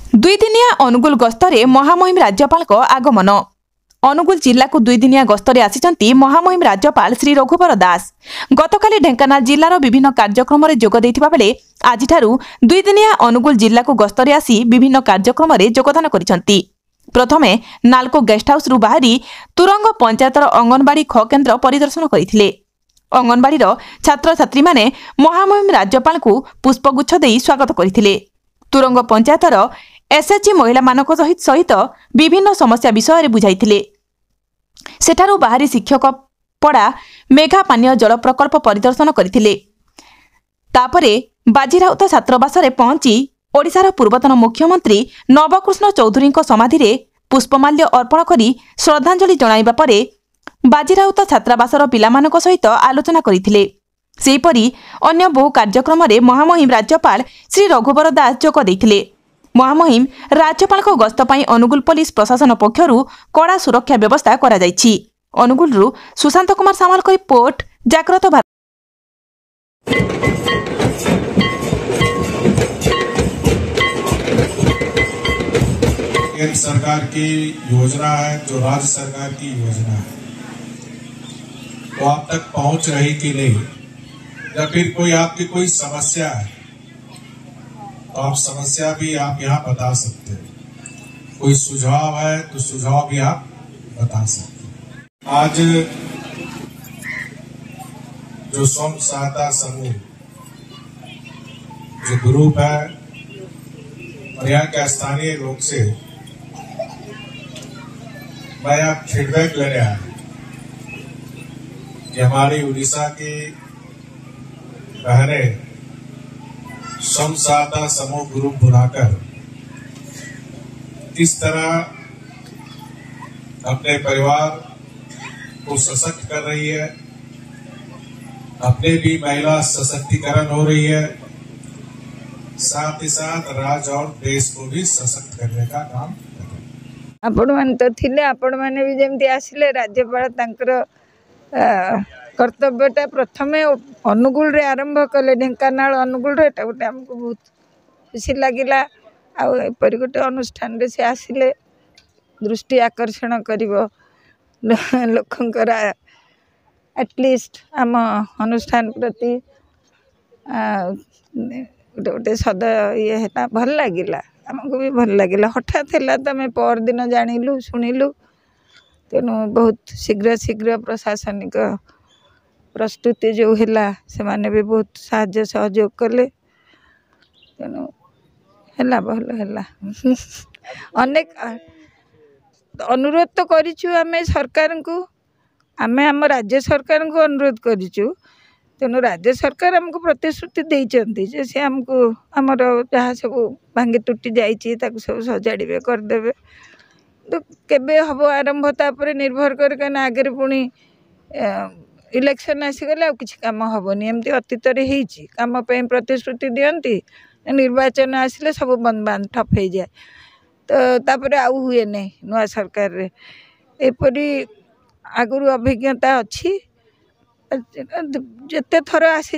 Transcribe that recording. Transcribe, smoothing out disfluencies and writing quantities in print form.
दुईदिनिया अनुगुल गस्तरे महामहिम राज्यपाल आगमन। अनुगुल जिला को दुईदिनिया गस्तरे आसिचंती महामहिम राज्यपाल श्री रघुवर दास। गतकाली ढेंकानाल जिलार विभिन्न कार्यक्रम रे जोग देथिबा बेले आजिठारु दुईदिनिया अनुगुल जिला को गस्तरे आसी विभिन्न कार्यक्रम रे योगदान करिसंती। प्रथमे नालको गेस्ट हाउस रु बाहरी तुरंग पंचायतर अंगनवाड़ी ख केन्द्र परिदर्शन करथिले। अंगनवाड़ी छात्र छात्री माने महामहिम राज्यपाल को पुष्पगुच्छ देई स्वागत करथिले। तुरंग पंचायतर एसएचजी महिला मानक सहित विभिन्न समस्या विषय रे बुझाइथिले। सेठारु बाहरी शिक्षक पड़ा मेघा पानीय जल प्रकल्प परिदर्शन करथिले। तापरे बाजीराउत छात्रावास रे पहुंची ओडिशार पूर्वतन मुख्यमंत्री नवकृष्ण चौधुरी समाधि रे पुष्पमाल्य अर्पण करी श्रद्धांजलि जणाइबा परे बाजीराउत छात्रावासर पिलामानक सहित आलोचना करथिले। सेहीपरि अन्य बहु कार्यक्रम रे महामहिम राज्यपाल श्री रघुवर दास जोग देथिले। महामहिम राज्यपाल गस्त पाई अनुगुल पुलिस प्रशासन पक्षरु कड़ा सुरक्षा व्यवस्था करा जायछि। अनुगुलरु सुशांत कुमार सामल को रिपोर्ट, जागृत भारत। केंद्र सरकार की योजना है, जो राज्य सरकार की योजना है, वो आप तक पहुंच रही कि नहीं, या फिर कोई आपकी कोई समस्या है तो आप समस्या भी आप यहाँ बता सकते हैं। कोई सुझाव है तो सुझाव भी आप बता सकते हैं। आज जो स्वयं सहायता समूह जो ग्रुप है और यहाँ के स्थानीय लोग से मैं आप फीडबैक लेने आया कि हमारी उड़ीसा की बहनें स्वयं सहायता समूह ग्रुप बनाकर किस तरह अपने परिवार को सशक्त कर रही है, अपने भी महिला सशक्तिकरण हो रही है, साथ ही साथ राज्य और देश को भी सशक्त करने का काम कर रही है। आपण मान तो थिले, आपण माने भी जेमती आसिले राज्यपाल तांकर कर्तव्यटा प्रथमे अनुगुल रे आरंभ कले। ढेंकानाल अनुगुल रे गोटे आमको बहुत खुशी लगिला। आपर गोटे अनुष्ठान रे से आसिले दृष्टि आकर्षण करिवो लोकंकर एटलिस्ट आम अनुष्ठान प्रति गोटे गोटे सद ये है भल लगिला, आमको भी भल लगिला। हठात है तो आम पर दिन जानिलु शुणिलु, तेणु बहुत शीघ्र शीघ्र प्रशासनिक प्रस्तुति जो है से माने भी बहुत साहाय्य सहयोग कले। तेणु है भल है अनेक अनुरोध तो करिछु आमे सरकार को, आमे आम राज्य सरकार को अनुरोध करिछु। तेणु राज्य सरकार हमको प्रतिश्रुति देइचंती जे से हमको हमर जहाँ सब भांगी टूटी जाइछि ताको सब सजाड़े करदेवे। तो केबे हबो आरंभ तापर निर्भर कर आगे पुणी इलेक्शन आसीगले किसी काम हेनी। एमती अतीत कम प्रतिश्रुति दियंती, निर्वाचन आसिले सब बंद बांध ठप हो जाए, तो तापर आउ हुए नहीं नुआ सरकार रे। एपरी आगुरी अभिज्ञता अच्छी, जेते थर आसी